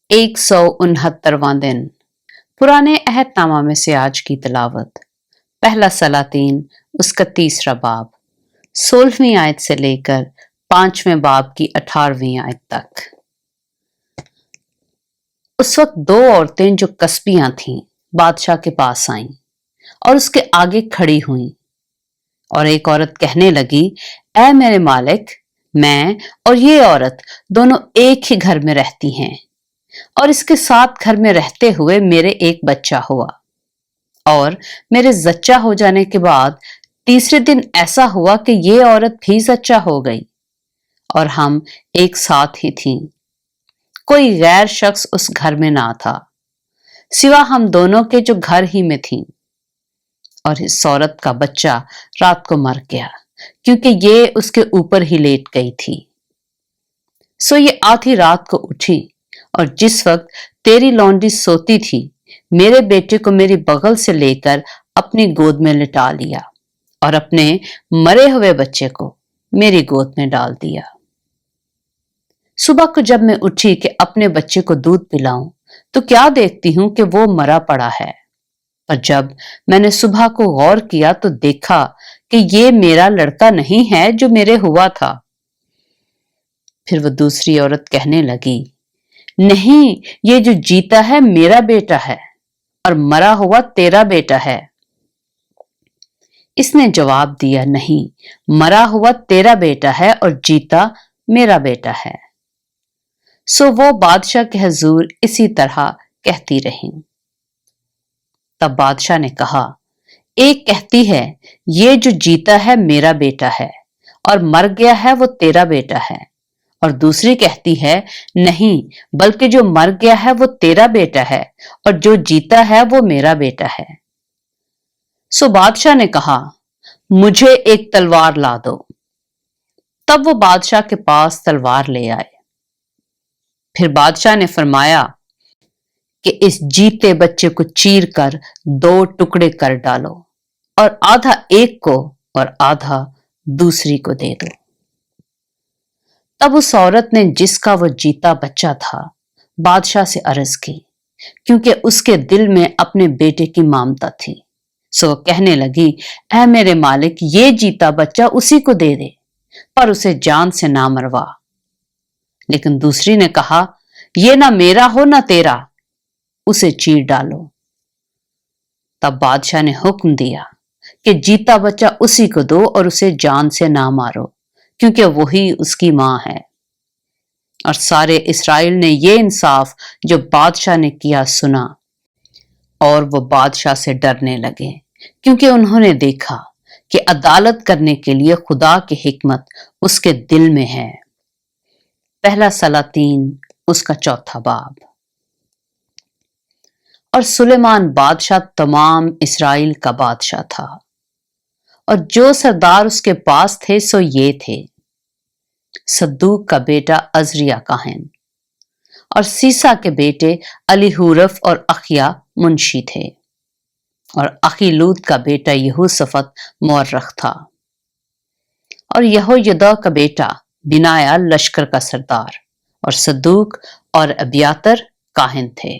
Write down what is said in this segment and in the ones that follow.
169वां दिन। पुराने अहदनामा में से आज की तिलावत। पहला सलातीन उसका 3रा बाब 16वीं आयत से लेकर 5वें बाब की 18वीं आयत तक। उस वक्त 2 औरतें जो कस्बियां थीं बादशाह के पास आईं और उसके आगे खड़ी हुईं, और एक औरत कहने लगी, ऐ मेरे मालिक, मैं और ये औरत दोनों एक ही घर में रहती हैं और इसके साथ घर में रहते हुए मेरे एक बच्चा हुआ, और मेरे जच्चा हो जाने के बाद तीसरे दिन ऐसा हुआ कि ये औरत भी जच्चा हो गई और हम एक साथ ही थीं। कोई गैर शख्स उस घर में ना था सिवा हम दोनों के जो घर ही में थीं, और इस औरत का बच्चा रात को मर गया क्योंकि ये उसके ऊपर ही लेट गई थी। सो ये आधी रात को उठी और जिस वक्त तेरी लौंडी सोती थी मेरे बेटे को मेरी बगल से लेकर अपनी गोद में लिटा लिया और अपने मरे हुए बच्चे को मेरी गोद में डाल दिया। सुबह को जब मैं उठी कि अपने बच्चे को दूध पिलाऊं तो क्या देखती हूं कि वो मरा पड़ा है। पर जब मैंने सुबह को गौर किया तो देखा कि ये मेरा लड़का नहीं है जो मेरे हुआ था। फिर वो दूसरी औरत कहने लगी, नहीं, ये जो जीता है मेरा बेटा है और मरा हुआ तेरा बेटा है। इसने जवाब दिया, नहीं, मरा हुआ तेरा बेटा है और जीता मेरा बेटा है। सो वो बादशाह के हुजूर इसी तरह कहती रही। तब बादशाह ने कहा, एक कहती है ये जो जीता है मेरा बेटा है और मर गया है वो तेरा बेटा है, और दूसरी कहती है, नहीं, बल्कि जो मर गया है वो तेरा बेटा है और जो जीता है वो मेरा बेटा है। सो बादशाह ने कहा, मुझे एक तलवार ला दो। तब वो बादशाह के पास तलवार ले आए। फिर बादशाह ने फरमाया कि इस जीते बच्चे को चीर कर 2 टुकड़े कर डालो और आधा एक को और आधा दूसरी को दे दो। तब उस औरत ने जिसका वो जीता बच्चा था बादशाह से अर्ज की, क्योंकि उसके दिल में अपने बेटे की ममता थी। सो कहने लगी, ऐ मेरे मालिक, ये जीता बच्चा उसी को दे दे, पर उसे जान से ना मरवा। लेकिन दूसरी ने कहा, ये ना मेरा हो ना तेरा, उसे चीर डालो। तब बादशाह ने हुक्म दिया कि जीता बच्चा उसी को दो और उसे जान से ना मारो, क्योंकि वही उसकी मां है। और सारे इस्राएल ने ये इंसाफ जो बादशाह ने किया सुना, और वो बादशाह से डरने लगे, क्योंकि उन्होंने देखा कि अदालत करने के लिए खुदा की हिकमत उसके दिल में है। पहला सलातीन उसका 4था बाब। और सुलेमान बादशाह तमाम इस्राएल का बादशाह था, और जो सरदार उसके पास थे सो ये थे, सद्दूक का बेटा अजरिया काहिन, और सीसा के बेटे अलीहूरफ और अखिया मुंशी थे, और अखीलूद का बेटा यहूसफत मुअर्रख था, और यहोयदा का बेटा बिनाया लश्कर का सरदार, और सद्दूक और अबियातर काहिन थे,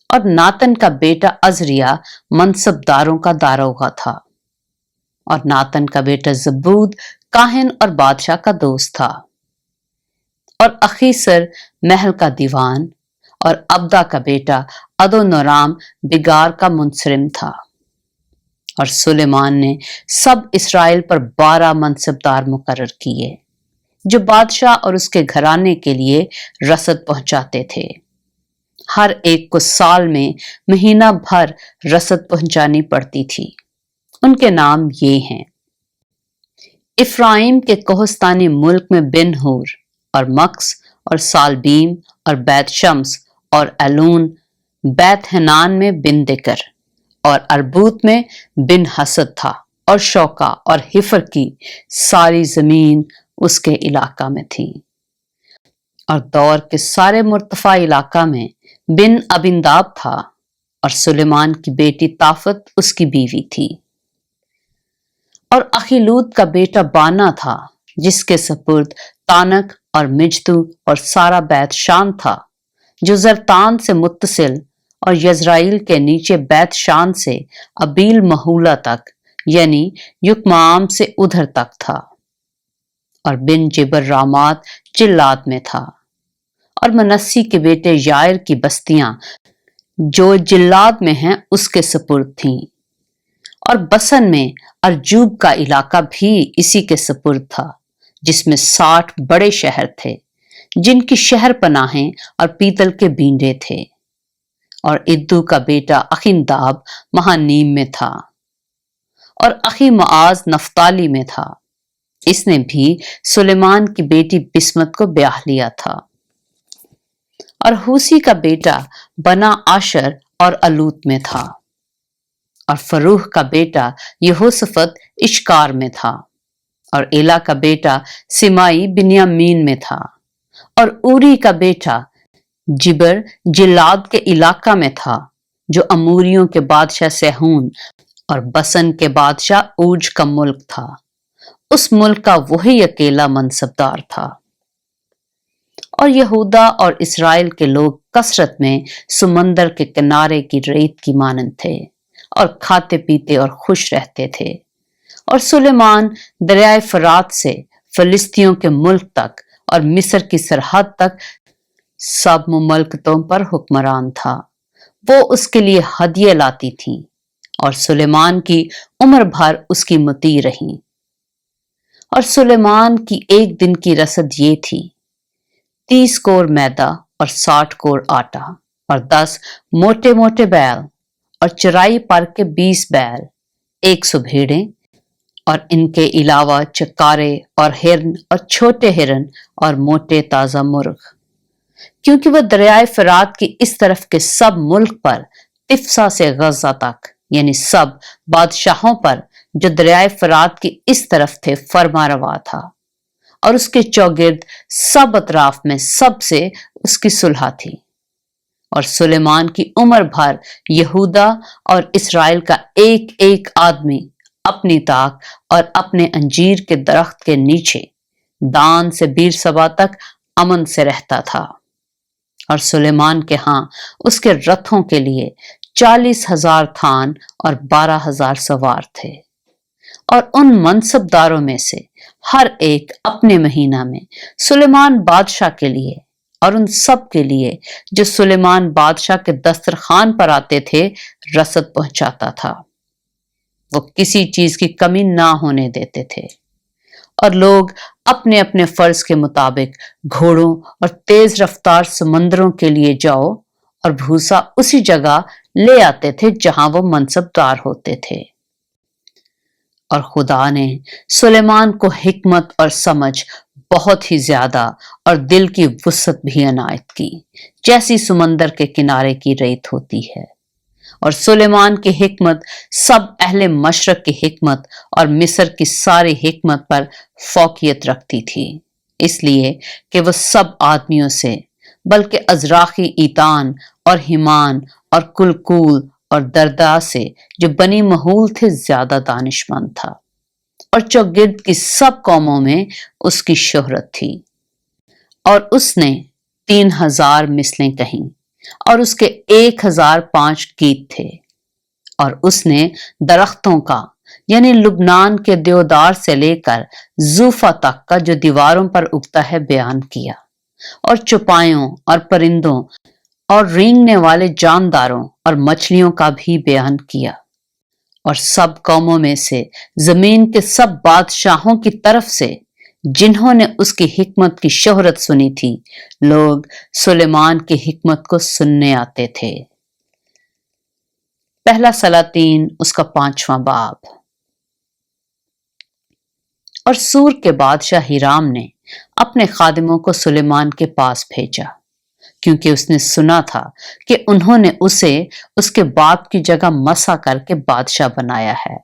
और नातन का बेटा अजरिया मनसबदारों का दारोगा था, और नातन का बेटा जबूद काहिन और बादशाह का दोस्त था, और अखीसर महल का दीवान, और अब्दा का बेटा अदोनोराम बिगार का मुंसरिम था। और सुलेमान ने सब इस्राएल पर 12 मनसबदार मुकर्रर किए, जो बादशाह और उसके घराने के लिए रसद पहुंचाते थे। हर एक को साल में महीना भर रसद पहुंचानी पड़ती थी। उनके नाम ये हैं, इफ्राइम के कोहस्तानी मुल्क में बिन हूर और मक्स और सालबीम और बैत शम्स और एलून, बैत हनान में बिन दिकर, और अरबूत में बिन हसद था, और शौका और हिफर की सारी जमीन उसके इलाका में थी। और दौर के सारे मुर्तफा इलाका में बिन अबिंदाब था, और सुलेमान की बेटी ताफत उसकी बीवी थी। और अखीलूद का बेटा बाना था, जिसके सपुर्द तानक और मिजतू और सारा बैत शान था, जो जरतान से मुत्तसिल और यजराइल के नीचे बैत शान से अबील महूला तक यानी युकमाम से उधर तक था, और बिन जिबर रामात जिल्लाद में था, और मनस्सी के बेटे यायर की बस्तियां जो जिल्लाद में हैं उसके सपुर्द थीं, और बसन में अर्जूब का इलाका भी इसी के सपुर्द था, जिसमें 60 बड़े शहर थे जिनकी शहर पनाहें और पीतल के बींडे थे। और इद्दू का बेटा अखिंदाब महानीम में था, और अखी मुआज नफ्ताली में था। इसने भी सुलेमान की बेटी बिस्मत को ब्याह लिया था। और हूसी का बेटा बना आशर और अलूत में था, और फरूह का बेटा यहोसफत इश्कार में था, और एला का बेटा सिमाई बिन्यामीन में था, और उरी का बेटा जिबर जिलाद के इलाका में था, जो अमूरियों के बादशाह सेहून और बसन के बादशाह ऊज का मुल्क था। उस मुल्क का वही अकेला मनसबदार था। और यहूदा और इस्राएल के लोग कसरत में समंदर के किनारे की रेत की मानंद थे, और खाते पीते और खुश रहते थे। और सुलेमान दरियाए फरात से फिलिस्तियों के मुल्क तक और मिस्र की सरहद तक सब मुमलकतों पर हुक्मरान था। वो उसके लिए हदिये लाती थी, और सुलेमान की उम्र भर उसकी मुती रही। और सुलेमान की एक दिन की रसद ये थी, 30 कोर मैदा और 60 कोर आटा, और 10 मोटे मोटे बैल, और चराई पर के 20 बैल, 100 भेड़ें, और इनके अलावा चकारे और हिरन और छोटे हिरन और मोटे ताजा मुर्ग, क्योंकि वह दरियाए फरात की इस तरफ के सब मुल्क पर तिफ्सा से गजा तक यानी सब बादशाहों पर जो दरियाए फरात की इस तरफ थे फरमा रवा था, और उसके चौगिर्द सब अतराफ में सबसे उसकी सुलह थी। और सुलेमान की उम्र भर यहूदा और इस्राएल का एक एक आदमी अपनी ताक और अपने अंजीर के दरख्त के नीचे दान से बीरसबा तक अमन से रहता था। और सुलेमान के यहाँ उसके रथों के लिए 40,000 थान और 12,000 सवार थे। और उन मनसबदारों में से हर एक अपने महीना में सुलेमान बादशाह के लिए और उन सब के लिए जो सुलेमान बादशाह के दस्तरखान पर आते थे रसद पहुंचाता था। वो किसी चीज की कमी ना होने देते थे। और लोग अपने अपने फर्ज के मुताबिक घोड़ों और तेज रफ्तार समंदरों के लिए जाओ और भूसा उसी जगह ले आते थे जहां वो मनसबदार होते थे। और खुदा ने सुलेमान को हिकमत और समझ बहुत ही ज्यादा और दिल की वुसअत भी अनायत की, जैसी समंदर के किनारे की रेत होती है। और सुलेमान की हिकमत सब अहले मशरक की हिकमत और मिस्र की सारी हिकमत पर फौकियत रखती थी, इसलिए कि वह सब आदमियों से बल्कि अजराखी ईतान और हिमान और कुलकूल और दरदा से जो बनी महूल थे ज्यादा दानिशमंद था। और चौगिर्द की सब कौमों में उसकी शोहरत थी। और उसने 3,000 मिसलें कहीं, और उसके 1,005 गीत थे। और उसने दरख्तों का यानी लुबनान के देवदार से लेकर जूफा तक का जो दीवारों पर उगता है बयान किया, और चौपायों और परिंदों और रेंगने वाले जानदारों और मछलियों का भी बयान किया। और सब कौमों में से जमीन के सब बादशाहों की तरफ से जिन्होंने उसकी हिकमत की शोहरत सुनी थी, लोग सुलेमान की हिकमत को सुनने आते थे। पहला सलातीन उसका 5वां बाब। और सूर के बादशाह हिराम ने अपने खादिमों को सुलेमान के पास भेजा, क्योंकि उसने सुना था कि उन्होंने उसे उसके बाप की जगह मसा करके बादशाह बनाया है,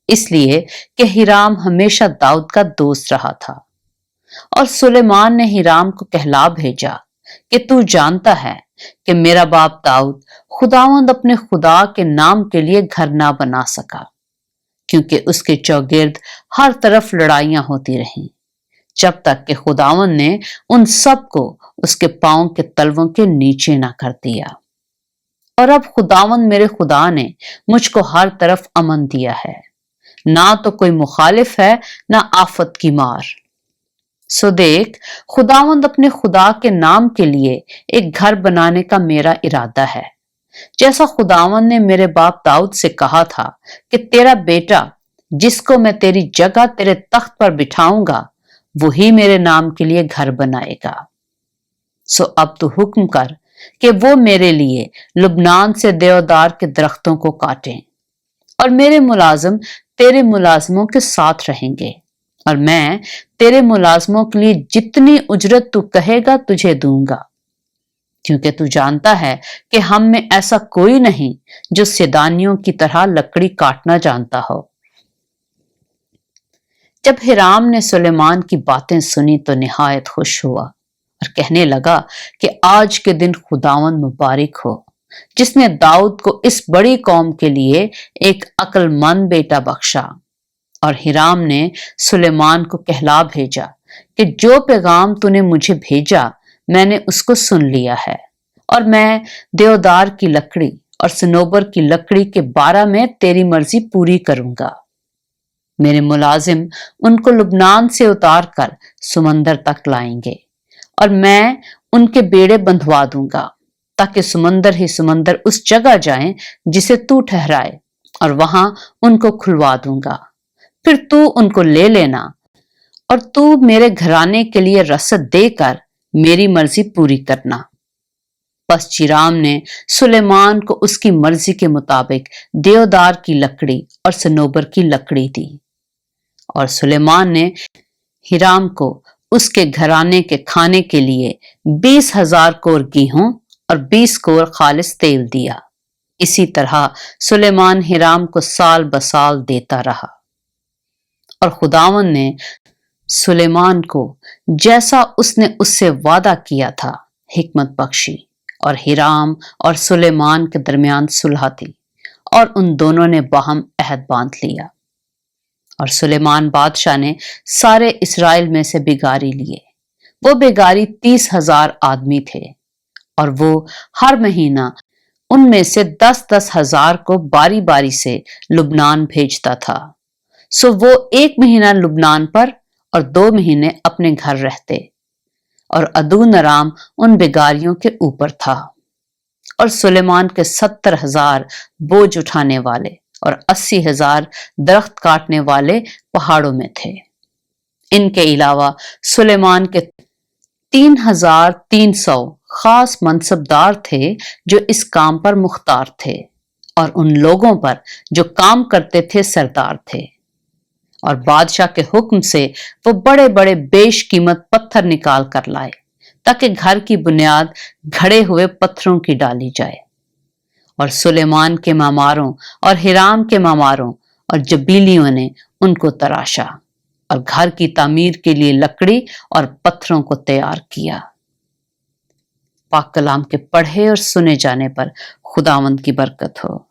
इसलिए कि हिराम हमेशा दाऊद का दोस्त रहा था। और सुलेमान ने हिराम को कहला भेजा कि तू जानता है कि मेरा बाप दाऊद खुदावंद अपने खुदा के नाम के लिए घर ना बना सका, क्योंकि उसके चौगिर्द हर तरफ लड़ाइयां होती रहीं, जब तक कि खुदावन ने उन सब को उसके पांव के तलवों के नीचे ना कर दिया। और अब खुदावन मेरे खुदा ने मुझको हर तरफ अमन दिया है, ना तो कोई मुखालिफ है ना आफत की मार। सो देख, खुदावंद अपने खुदा के नाम के लिए एक घर बनाने का मेरा इरादा है, जैसा खुदावंद ने मेरे बाप दाऊद से कहा था कि तेरा बेटा जिसको मैं तेरी जगह तेरे तख्त पर बिठाऊंगा वही मेरे नाम के लिए घर बनाएगा। सो अब तू हुक्म कर कि वो मेरे लिए लुबनान से देवदार के दरख्तों को काटें, और मेरे मुलाजिम तेरे मुलाजिमों के साथ रहेंगे, और मैं तेरे मुलाजिमों के लिए जितनी उजरत तू कहेगा तुझे दूंगा, क्योंकि तू जानता है कि हम में ऐसा कोई नहीं जो सिदानियों की तरह लकड़ी काटना जानता हो। जब हिराम ने सुलेमान की बातें सुनी तो निहायत खुश हुआ और कहने लगा कि आज के दिन खुदावंद मुबारक हो, जिसने दाऊद को इस बड़ी कौम के लिए एक अक्लमंद बेटा बख्शा। और हिराम ने सुलेमान को कहला भेजा कि जो पैगाम तूने मुझे भेजा मैंने उसको सुन लिया है, और मैं देवदार की लकड़ी और सनोबर की लकड़ी के बारे में तेरी मर्जी पूरी करूंगा। मेरे मुलाजिम उनको लुबनान से उतार कर समंदर तक लाएंगे, और मैं उनके बेड़े बंधवा दूंगा, ताकि समंदर ही समंदर उस जगह जाएं जिसे तू ठहराए, और वहां उनको खुलवा दूंगा। फिर तू उनको ले लेना, और तू मेरे घराने के लिए रसद देकर मेरी मर्जी पूरी करना। बस चिराम ने सुलेमान को उसकी मर्जी के मुताबिक देवदार की लकड़ी और सनोबर की लकड़ी दी, और सुलेमान ने हिराम को उसके घराने के खाने के लिए 20,000 कोर गेहूं और 20 कोर खालिस तेल दिया। इसी तरह सुलेमान हिराम को साल बसाल देता रहा। और खुदावन ने सुलेमान को जैसा उसने उससे वादा किया था हिकमत बख्शी, और हिराम और सुलेमान के दरमियान सुलह थी, और उन दोनों ने बाहम अहद बांध लिया। और सुलेमान बादशाह ने सारे इस्राएल में से बिगारी लिए। वो बिगारी 30,000 आदमी थे, और वो हर महीना उनमें से 10-10 हजार को बारी बारी से लुबनान भेजता था। सो वो 1 महीना लुबनान पर और 2 महीने अपने घर रहते, और अदून अराम उन बिगारियों के ऊपर था। और सुलेमान के 70,000 बोझ उठाने वाले और 80,000 दरख्त काटने वाले पहाड़ों में थे। इनके अलावा सुलेमान के 3,300 खास मनसबदार थे जो इस काम पर मुख्तार थे, और उन लोगों पर जो काम करते थे सरदार थे। और बादशाह के हुक्म से वो बड़े बड़े बेशकीमत पत्थर निकाल कर लाए, ताकि घर की बुनियाद घड़े हुए पत्थरों की डाली जाए। और सुलेमान के मामारों और हिराम के मामारों और जबीलियों ने उनको तराशा, और घर की तामीर के लिए लकड़ी और पत्थरों को तैयार किया। पाक कलाम के पढ़े और सुने जाने पर खुदावंद की बरकत हो।